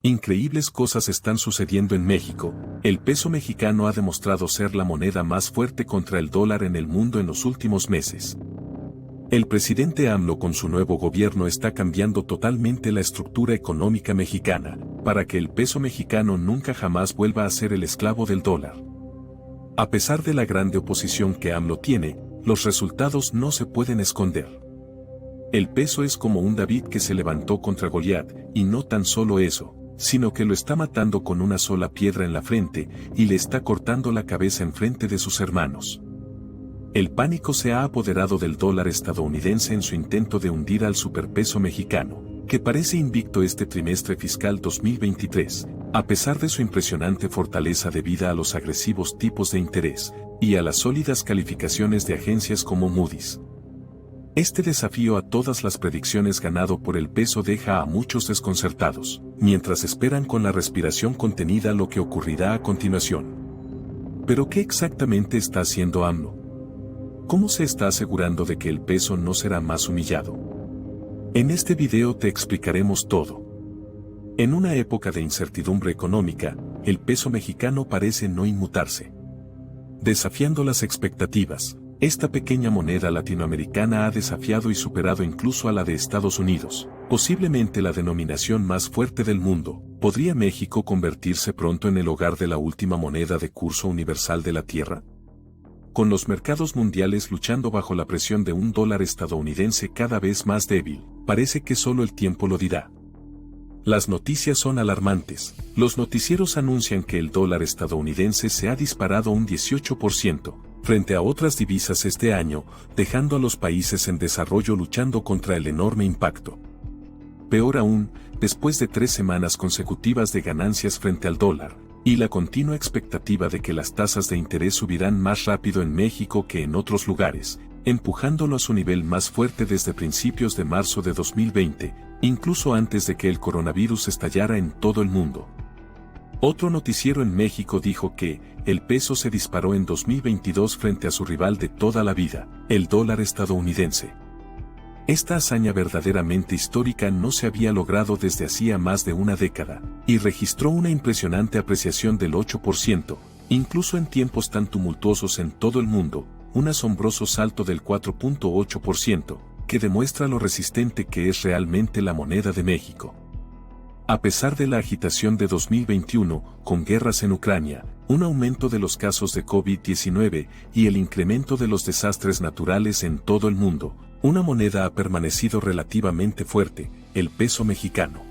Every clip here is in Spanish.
Increíbles cosas están sucediendo en México. El peso mexicano ha demostrado ser la moneda más fuerte contra el dólar en el mundo en los últimos meses. El presidente AMLO con su nuevo gobierno está cambiando totalmente la estructura económica mexicana, para que el peso mexicano nunca jamás vuelva a ser el esclavo del dólar. A pesar de la grande oposición que AMLO tiene, los resultados no se pueden esconder. El peso es como un David que se levantó contra Goliat, y no tan solo eso, sino que lo está matando con una sola piedra en la frente, y le está cortando la cabeza enfrente de sus hermanos. El pánico se ha apoderado del dólar estadounidense en su intento de hundir al superpeso mexicano, que parece invicto este trimestre fiscal 2023, a pesar de su impresionante fortaleza debida a los agresivos tipos de interés, y a las sólidas calificaciones de agencias como Moody's. Este desafío a todas las predicciones ganado por el peso deja a muchos desconcertados, mientras esperan con la respiración contenida lo que ocurrirá a continuación. ¿Pero qué exactamente está haciendo AMLO? ¿Cómo se está asegurando de que el peso no será más humillado? En este video te explicaremos todo. En una época de incertidumbre económica, el peso mexicano parece no inmutarse. Desafiando las expectativas, esta pequeña moneda latinoamericana ha desafiado y superado incluso a la de Estados Unidos, posiblemente la denominación más fuerte del mundo. ¿Podría México convertirse pronto en el hogar de la última moneda de curso universal de la Tierra? Con los mercados mundiales luchando bajo la presión de un dólar estadounidense cada vez más débil, parece que solo el tiempo lo dirá. Las noticias son alarmantes. Los noticieros anuncian que el dólar estadounidense se ha disparado un 18%, frente a otras divisas este año, dejando a los países en desarrollo luchando contra el enorme impacto. Peor aún, después de 3 semanas consecutivas de ganancias frente al dólar, y la continua expectativa de que las tasas de interés subirán más rápido en México que en otros lugares, empujándolo a su nivel más fuerte desde principios de marzo de 2020, incluso antes de que el coronavirus estallara en todo el mundo. Otro noticiero en México dijo que el peso se disparó en 2022 frente a su rival de toda la vida, el dólar estadounidense. Esta hazaña verdaderamente histórica no se había logrado desde hacía más de una década, y registró una impresionante apreciación del 8%, incluso en tiempos tan tumultuosos en todo el mundo, un asombroso salto del 4.8%, que demuestra lo resistente que es realmente la moneda de México. A pesar de la agitación de 2021, con guerras en Ucrania, un aumento de los casos de COVID-19 y el incremento de los desastres naturales en todo el mundo, una moneda ha permanecido relativamente fuerte, el peso mexicano.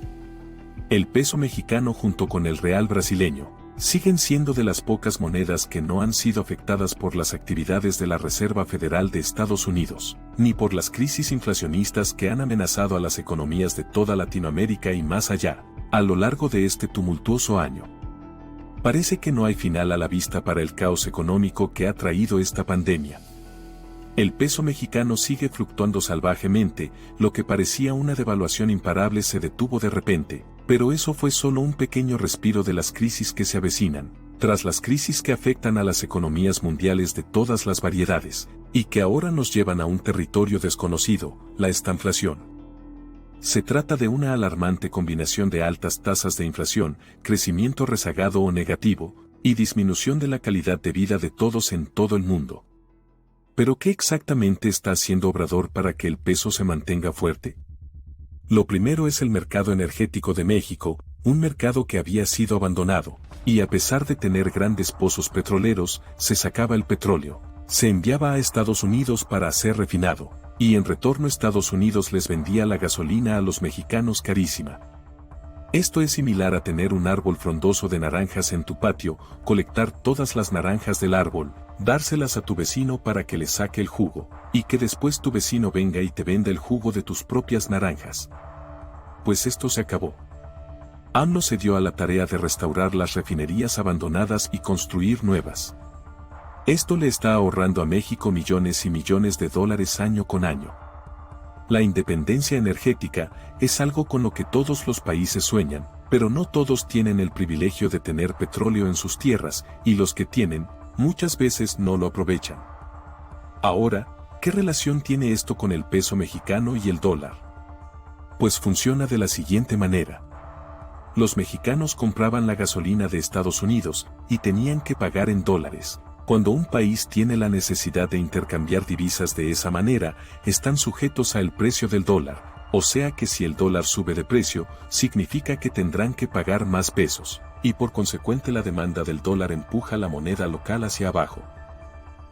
El peso mexicano junto con el real brasileño, siguen siendo de las pocas monedas que no han sido afectadas por las actividades de la Reserva Federal de Estados Unidos, ni por las crisis inflacionistas que han amenazado a las economías de toda Latinoamérica y más allá, a lo largo de este tumultuoso año. Parece que no hay final a la vista para el caos económico que ha traído esta pandemia. El peso mexicano sigue fluctuando salvajemente, lo que parecía una devaluación imparable se detuvo de repente, pero eso fue solo un pequeño respiro de las crisis que se avecinan, tras las crisis que afectan a las economías mundiales de todas las variedades, y que ahora nos llevan a un territorio desconocido, la estanflación. Se trata de una alarmante combinación de altas tasas de inflación, crecimiento rezagado o negativo, y disminución de la calidad de vida de todos en todo el mundo. ¿Pero qué exactamente está haciendo Obrador para que el peso se mantenga fuerte? Lo primero es el mercado energético de México, un mercado que había sido abandonado, y a pesar de tener grandes pozos petroleros, se sacaba el petróleo, se enviaba a Estados Unidos para ser refinado, y en retorno Estados Unidos les vendía la gasolina a los mexicanos carísima. Esto es similar a tener un árbol frondoso de naranjas en tu patio, colectar todas las naranjas del árbol, dárselas a tu vecino para que le saque el jugo, y que después tu vecino venga y te venda el jugo de tus propias naranjas. Pues esto se acabó. AMLO se dio a la tarea de restaurar las refinerías abandonadas y construir nuevas. Esto le está ahorrando a México millones y millones de dólares año con año. La independencia energética es algo con lo que todos los países sueñan, pero no todos tienen el privilegio de tener petróleo en sus tierras, y los que tienen, muchas veces no lo aprovechan. Ahora, ¿qué relación tiene esto con el peso mexicano y el dólar? Pues funciona de la siguiente manera. los mexicanos compraban la gasolina de Estados Unidos y tenían que pagar en dólares. Cuando un país tiene la necesidad de intercambiar divisas de esa manera, están sujetos al precio del dólar, o sea que si el dólar sube de precio, significa que tendrán que pagar más pesos, y por consecuente la demanda del dólar empuja la moneda local hacia abajo.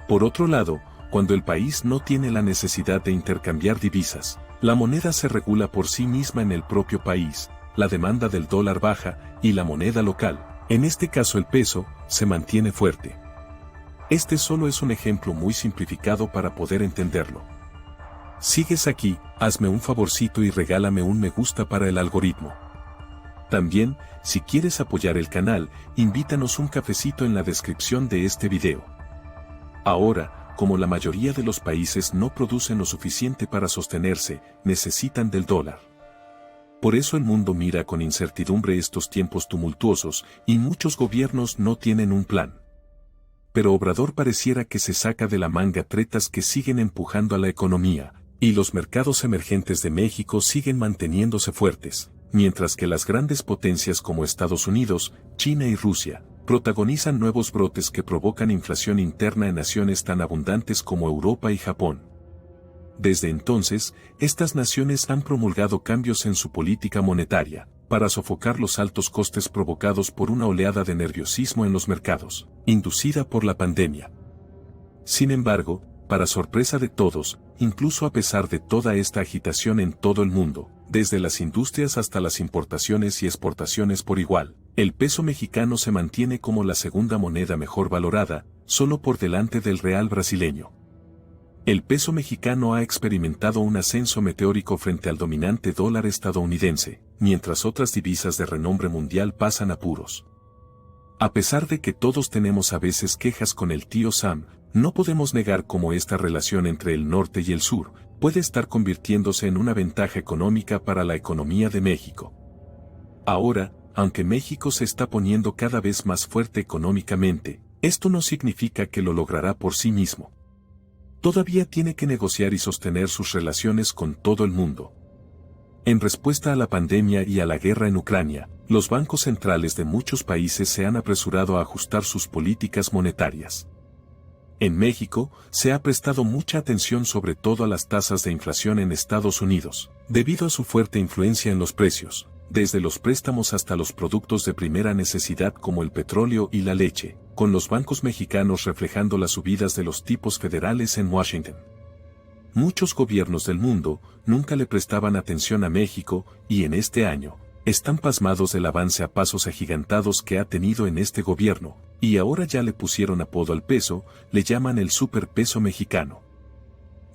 Por otro lado, cuando el país no tiene la necesidad de intercambiar divisas, la moneda se regula por sí misma en el propio país, la demanda del dólar baja y la moneda local, en este caso el peso, se mantiene fuerte. Este solo es un ejemplo muy simplificado para poder entenderlo. ¿Sigues aquí? Hazme un favorcito y regálame un me gusta para el algoritmo. También, si quieres apoyar el canal, invítanos un cafecito en la descripción de este video. Ahora, como la mayoría de los países no producen lo suficiente para sostenerse, necesitan del dólar. Por eso el mundo mira con incertidumbre estos tiempos tumultuosos, y muchos gobiernos no tienen un plan. Pero Obrador pareciera que se saca de la manga tretas que siguen empujando a la economía, y los mercados emergentes de México siguen manteniéndose fuertes, mientras que las grandes potencias como Estados Unidos, China y Rusia, protagonizan nuevos brotes que provocan inflación interna en naciones tan abundantes como Europa y Japón. Desde entonces, estas naciones han promulgado cambios en su política monetaria, para sofocar los altos costes provocados por una oleada de nerviosismo en los mercados, inducida por la pandemia. Sin embargo, para sorpresa de todos, incluso a pesar de toda esta agitación en todo el mundo, desde las industrias hasta las importaciones y exportaciones por igual, el peso mexicano se mantiene como la segunda moneda mejor valorada, solo por delante del real brasileño. El peso mexicano ha experimentado un ascenso meteórico frente al dominante dólar estadounidense, mientras otras divisas de renombre mundial pasan apuros. A pesar de que todos tenemos a veces quejas con el tío Sam, no podemos negar cómo esta relación entre el norte y el sur puede estar convirtiéndose en una ventaja económica para la economía de México. Ahora, aunque México se está poniendo cada vez más fuerte económicamente, esto no significa que lo logrará por sí mismo. Todavía tiene que negociar y sostener sus relaciones con todo el mundo. En respuesta a la pandemia y a la guerra en Ucrania, los bancos centrales de muchos países se han apresurado a ajustar sus políticas monetarias. En México, se ha prestado mucha atención sobre todo a las tasas de inflación en Estados Unidos, debido a su fuerte influencia en los precios, desde los préstamos hasta los productos de primera necesidad como el petróleo y la leche, con los bancos mexicanos reflejando las subidas de los tipos federales en Washington. Muchos gobiernos del mundo nunca le prestaban atención a México y en este año, están pasmados del avance a pasos agigantados que ha tenido en este gobierno, y ahora ya le pusieron apodo al peso, le llaman el superpeso mexicano.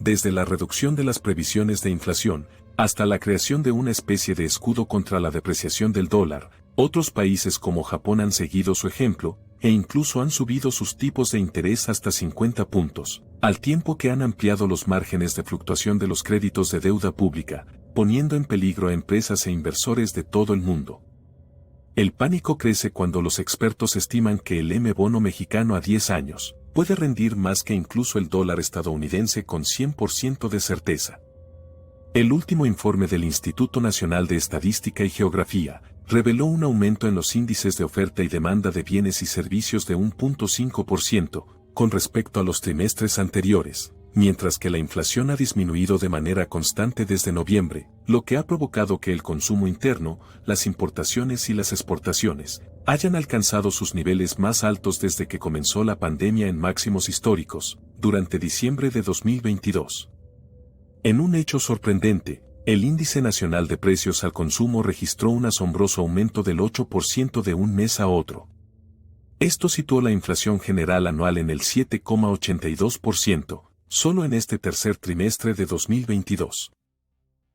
Desde la reducción de las previsiones de inflación, hasta la creación de una especie de escudo contra la depreciación del dólar, otros países como Japón han seguido su ejemplo, e incluso han subido sus tipos de interés hasta 50 puntos, al tiempo que han ampliado los márgenes de fluctuación de los créditos de deuda pública, poniendo en peligro a empresas e inversores de todo el mundo. El pánico crece cuando los expertos estiman que el M-bono mexicano a 10 años puede rendir más que incluso el dólar estadounidense con 100% de certeza. El último informe del Instituto Nacional de Estadística y Geografía reveló un aumento en los índices de oferta y demanda de bienes y servicios de 1.5% con respecto a los trimestres anteriores, mientras que la inflación ha disminuido de manera constante desde noviembre, lo que ha provocado que el consumo interno, las importaciones y las exportaciones hayan alcanzado sus niveles más altos desde que comenzó la pandemia en máximos históricos, durante diciembre de 2022. En un hecho sorprendente, el Índice Nacional de Precios al Consumo registró un asombroso aumento del 8% de un mes a otro. Esto situó la inflación general anual en el 7,82%, solo en este tercer trimestre de 2022.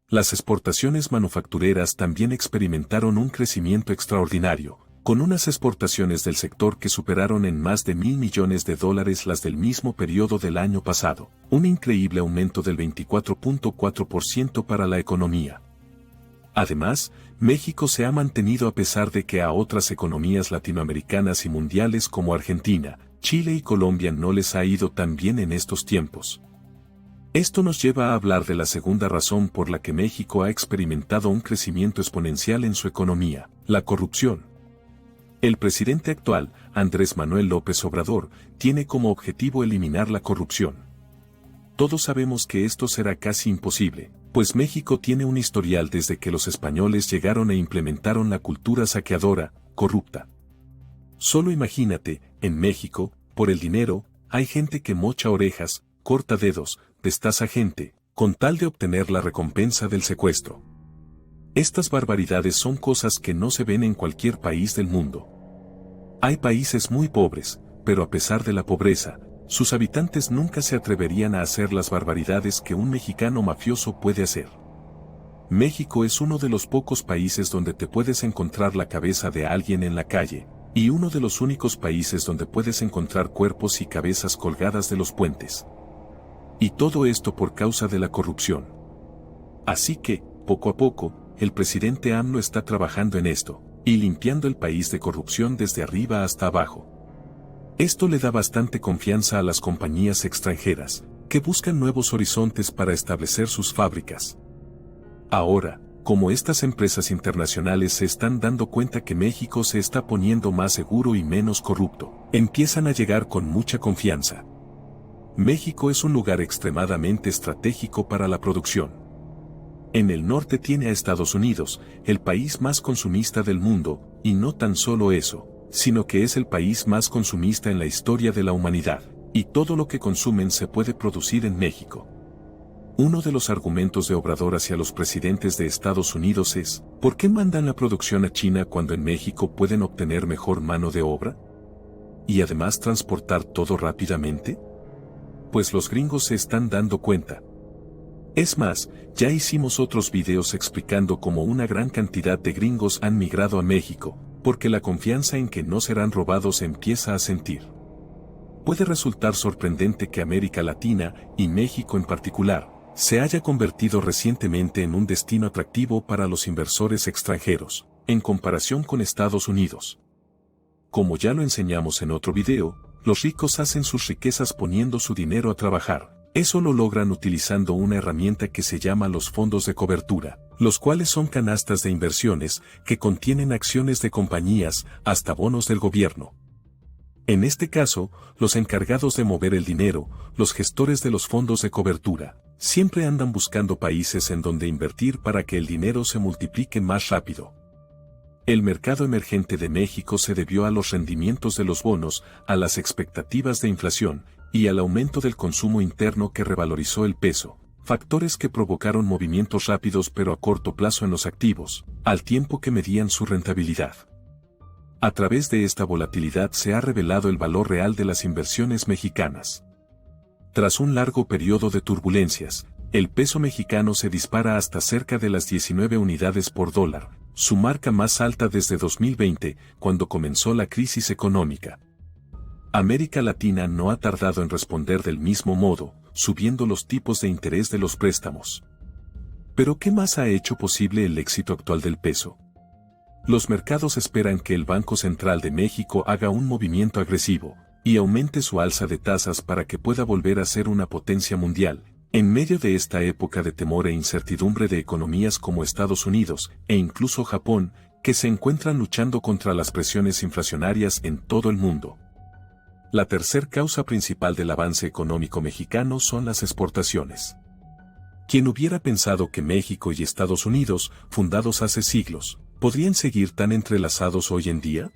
Las exportaciones manufactureras también experimentaron un crecimiento extraordinario, con unas exportaciones del sector que superaron en más de $1.000 millones las del mismo periodo del año pasado, un increíble aumento del 24.4% para la economía. Además, México se ha mantenido a pesar de que a otras economías latinoamericanas y mundiales como Argentina, Chile y Colombia no les ha ido tan bien en estos tiempos. Esto nos lleva a hablar de la segunda razón por la que México ha experimentado un crecimiento exponencial en su economía, La corrupción. El presidente actual, Andrés Manuel López Obrador, tiene como objetivo eliminar la corrupción. Todos sabemos que esto será casi imposible, pues México tiene un historial desde que los españoles llegaron e implementaron la cultura saqueadora, corrupta. Solo imagínate, en México, por el dinero, hay gente que mocha orejas, corta dedos, destaza gente, con tal de obtener la recompensa del secuestro. Estas barbaridades son cosas que no se ven en cualquier país del mundo. Hay países muy pobres, pero a pesar de la pobreza, sus habitantes nunca se atreverían a hacer las barbaridades que un mexicano mafioso puede hacer. México es uno de los pocos países donde te puedes encontrar la cabeza de alguien en la calle, y uno de los únicos países donde puedes encontrar cuerpos y cabezas colgadas de los puentes. Y todo esto por causa de la corrupción. Así que, poco a poco, el presidente AMLO está trabajando en esto, y limpiando el país de corrupción desde arriba hasta abajo. Esto le da bastante confianza a las compañías extranjeras, que buscan nuevos horizontes para establecer sus fábricas. Ahora, como estas empresas internacionales se están dando cuenta que México se está poniendo más seguro y menos corrupto, empiezan a llegar con mucha confianza. México es un lugar extremadamente estratégico para la producción. En el norte tiene a Estados Unidos, el país más consumista del mundo, y no tan solo eso, sino que es el país más consumista en la historia de la humanidad, y todo lo que consumen se puede producir en México. Uno de los argumentos de Obrador hacia los presidentes de Estados Unidos es, ¿por qué mandan la producción a China cuando en México pueden obtener mejor mano de obra? ¿Y además transportar todo rápidamente? Pues los gringos se están dando cuenta. Es más, ya hicimos otros videos explicando cómo una gran cantidad de gringos han migrado a México, porque la confianza en que no serán robados se empieza a sentir. Puede resultar sorprendente que América Latina, y México en particular, se haya convertido recientemente en un destino atractivo para los inversores extranjeros, en comparación con Estados Unidos. Como ya lo enseñamos en otro video, los ricos hacen sus riquezas poniendo su dinero a trabajar. Eso lo logran utilizando una herramienta que se llama los fondos de cobertura, los cuales son canastas de inversiones que contienen acciones de compañías hasta bonos del gobierno. En este caso, los encargados de mover el dinero, los gestores de los fondos de cobertura, siempre andan buscando países en donde invertir para que el dinero se multiplique más rápido. El mercado emergente de México se debió a los rendimientos de los bonos, a las expectativas de inflación, y al aumento del consumo interno que revalorizó el peso, factores que provocaron movimientos rápidos pero a corto plazo en los activos, al tiempo que medían su rentabilidad. A través de esta volatilidad se ha revelado el valor real de las inversiones mexicanas. Tras un largo periodo de turbulencias, el peso mexicano se dispara hasta cerca de las 19 unidades por dólar, su marca más alta desde 2020, cuando comenzó la crisis económica. América Latina no ha tardado en responder del mismo modo, subiendo los tipos de interés de los préstamos. ¿Pero qué más ha hecho posible el éxito actual del peso? Los mercados esperan que el Banco Central de México haga un movimiento agresivo y aumente su alza de tasas para que pueda volver a ser una potencia mundial, en medio de esta época de temor e incertidumbre de economías como Estados Unidos e incluso Japón, que se encuentran luchando contra las presiones inflacionarias en todo el mundo. La tercer causa principal del avance económico mexicano son las exportaciones. ¿Quién hubiera pensado que México y Estados Unidos, fundados hace siglos, podrían seguir tan entrelazados hoy en día?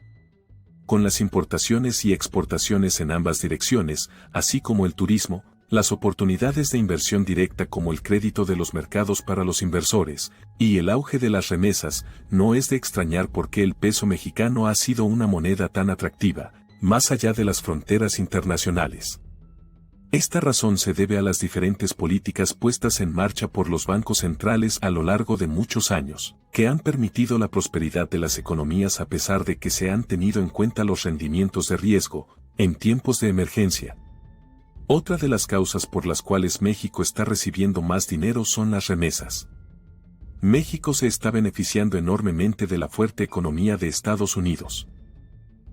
Con las importaciones y exportaciones en ambas direcciones, así como el turismo, las oportunidades de inversión directa como el crédito de los mercados para los inversores, y el auge de las remesas, no es de extrañar por qué el peso mexicano ha sido una moneda tan atractiva, más allá de las fronteras internacionales. Esta razón se debe a las diferentes políticas puestas en marcha por los bancos centrales a lo largo de muchos años, que han permitido la prosperidad de las economías a pesar de que se han tenido en cuenta los rendimientos de riesgo, en tiempos de emergencia. Otra de las causas por las cuales México está recibiendo más dinero son las remesas. México se está beneficiando enormemente de la fuerte economía de Estados Unidos.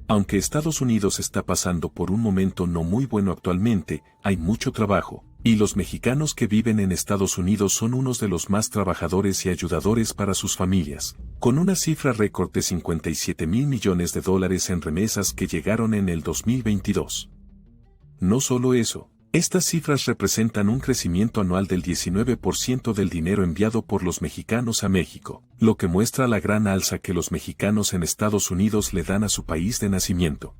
Aunque Estados Unidos está pasando por un momento no muy bueno actualmente, hay mucho trabajo, y los mexicanos que viven en Estados Unidos son unos de los más trabajadores y ayudadores para sus familias. con una cifra récord de 57.000 millones de dólares en remesas que llegaron en el 2022. No solo eso, estas cifras representan un crecimiento anual del 19% del dinero enviado por los mexicanos a México, lo que muestra la gran alza que los mexicanos en Estados Unidos le dan a su país de nacimiento.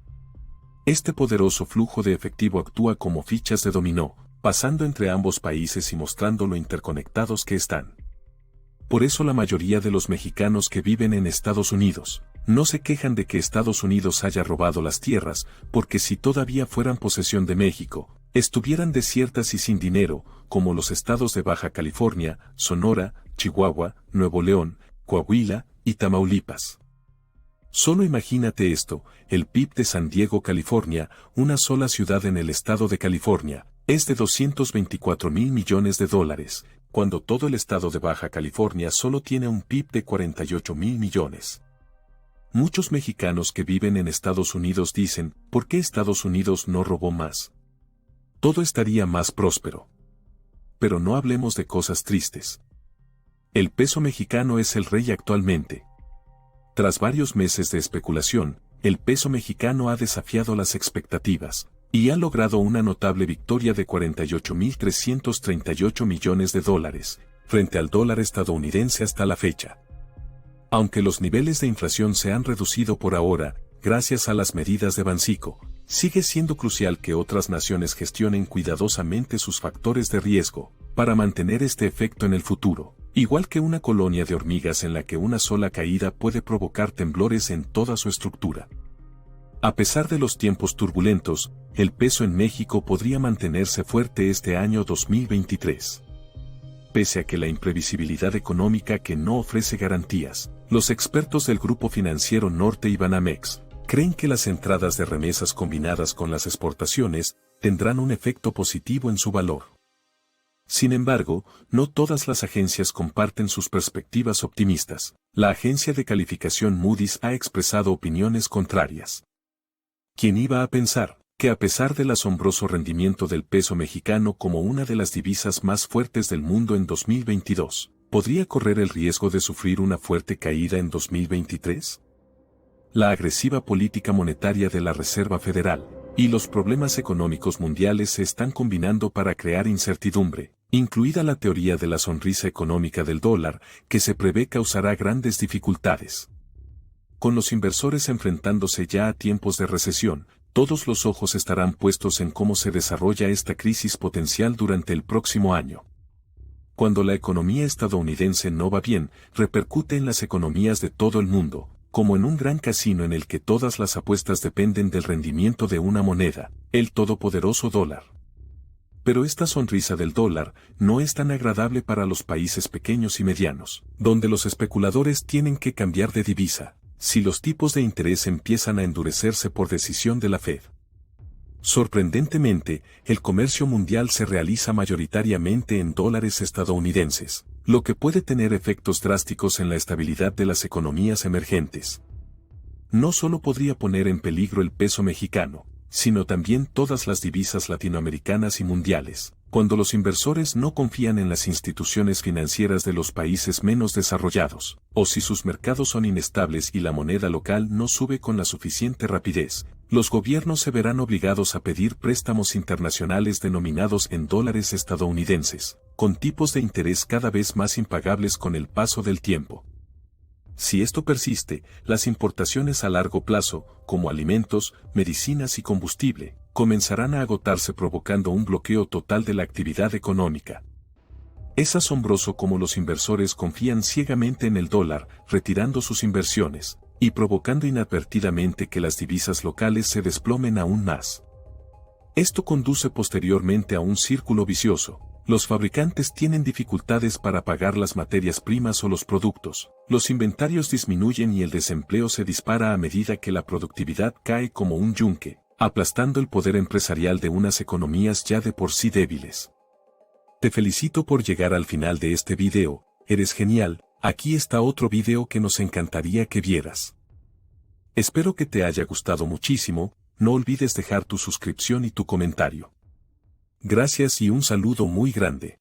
Este poderoso flujo de efectivo actúa como fichas de dominó, pasando entre ambos países y mostrando lo interconectados que están. Por eso la mayoría de los mexicanos que viven en Estados Unidos no se quejan de que Estados Unidos haya robado las tierras, porque si todavía fueran posesión de México, estuvieran desiertas y sin dinero, como los estados de Baja California, Sonora, Chihuahua, Nuevo León, Coahuila y Tamaulipas. Solo imagínate esto, el PIB de San Diego, California, una sola ciudad en el estado de California, es de 224.000 millones de dólares, cuando todo el estado de Baja California solo tiene un PIB de 48.000 millones. Muchos mexicanos que viven en Estados Unidos dicen, ¿por qué Estados Unidos no robó más? Todo estaría más próspero. Pero no hablemos de cosas tristes. El peso mexicano es el rey actualmente. Tras varios meses de especulación, el peso mexicano ha desafiado las expectativas, y ha logrado una notable victoria de 48.338 millones de dólares, frente al dólar estadounidense hasta la fecha. Aunque los niveles de inflación se han reducido por ahora, gracias a las medidas de Banxico, sigue siendo crucial que otras naciones gestionen cuidadosamente sus factores de riesgo, para mantener este efecto en el futuro, igual que una colonia de hormigas en la que una sola caída puede provocar temblores en toda su estructura. A pesar de los tiempos turbulentos, el peso en México podría mantenerse fuerte este año 2023. Pese a que la imprevisibilidad económica que no ofrece garantías, los expertos del Grupo Financiero Norte y Banamex creen que las entradas de remesas combinadas con las exportaciones tendrán un efecto positivo en su valor. Sin embargo, no todas las agencias comparten sus perspectivas optimistas. La agencia de calificación Moody's ha expresado opiniones contrarias. ¿Quién iba a pensar que a pesar del asombroso rendimiento del peso mexicano como una de las divisas más fuertes del mundo en 2022, podría correr el riesgo de sufrir una fuerte caída en 2023? La agresiva política monetaria de la Reserva Federal y los problemas económicos mundiales se están combinando para crear incertidumbre, incluida la teoría de la sonrisa económica del dólar, que se prevé causará grandes dificultades. Con los inversores enfrentándose ya a tiempos de recesión, todos los ojos estarán puestos en cómo se desarrolla esta crisis potencial durante el próximo año. Cuando la economía estadounidense no va bien, repercute en las economías de todo el mundo, como en un gran casino en el que todas las apuestas dependen del rendimiento de una moneda, el todopoderoso dólar. Pero esta sonrisa del dólar no es tan agradable para los países pequeños y medianos, donde los especuladores tienen que cambiar de divisa, si los tipos de interés empiezan a endurecerse por decisión de la Fed. Sorprendentemente, el comercio mundial se realiza mayoritariamente en dólares estadounidenses, lo que puede tener efectos drásticos en la estabilidad de las economías emergentes. No solo podría poner en peligro el peso mexicano, sino también todas las divisas latinoamericanas y mundiales, cuando los inversores no confían en las instituciones financieras de los países menos desarrollados, o si sus mercados son inestables y la moneda local no sube con la suficiente rapidez. Los gobiernos se verán obligados a pedir préstamos internacionales denominados en dólares estadounidenses, con tipos de interés cada vez más impagables con el paso del tiempo. Si esto persiste, las importaciones a largo plazo, como alimentos, medicinas y combustible, comenzarán a agotarse provocando un bloqueo total de la actividad económica. Es asombroso cómo los inversores confían ciegamente en el dólar, retirando sus inversiones, y provocando inadvertidamente que las divisas locales se desplomen aún más. Esto conduce posteriormente a un círculo vicioso. Los fabricantes tienen dificultades para pagar las materias primas o los productos, los inventarios disminuyen y el desempleo se dispara a medida que la productividad cae como un yunque, aplastando el poder empresarial de unas economías ya de por sí débiles. Te felicito por llegar al final de este video, eres genial. Aquí está otro video que nos encantaría que vieras. Espero que te haya gustado muchísimo, no olvides dejar tu suscripción y tu comentario. Gracias y un saludo muy grande.